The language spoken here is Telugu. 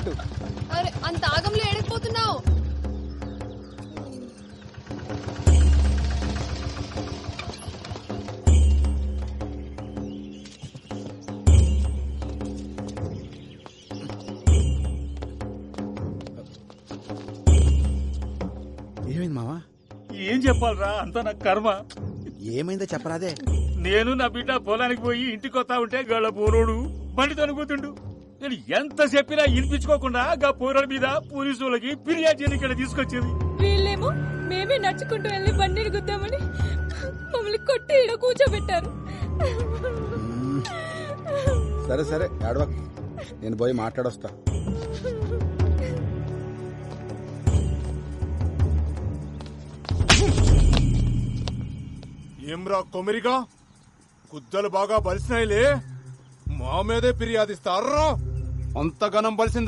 పెట్టు. అరే అంత ఆగంలో ఎడకపోతున్నావు. ఏమైంది మావా? ఏం చెప్పాలరా, అంతా నా కర్మ. ఏమైందో చెప్పరాదే. నేను నా బిడ్డ పొలానికి పోయి ఇంటికి వస్తా ఉంటే గళ్ళ పోరోడు బండి తనుకుతుండు. నేను ఎంత చెప్పినా వినిపించుకోకుండా గా పోరాడు మీద పోలీసు వాళ్ళకి ఫిర్యాదు చేయని ఇక్కడ తీసుకొచ్చేది. వీళ్ళేమో మేమే నడుచుకుంటూ వెళ్ళి బండిని గుద్దామని మమ్మల్ని కొట్టి ఈడ కూర్చోబెట్టారు. సరే సరే ఏడవ, నేను పోయి మాట్లాడొస్తా. ఏమ్రా కొమిరిగా, కుద్దలు బాగా బలిసినాయిలే, మా మీదే ఫిర్యాదిస్తారా? అంతగనం బలిసింది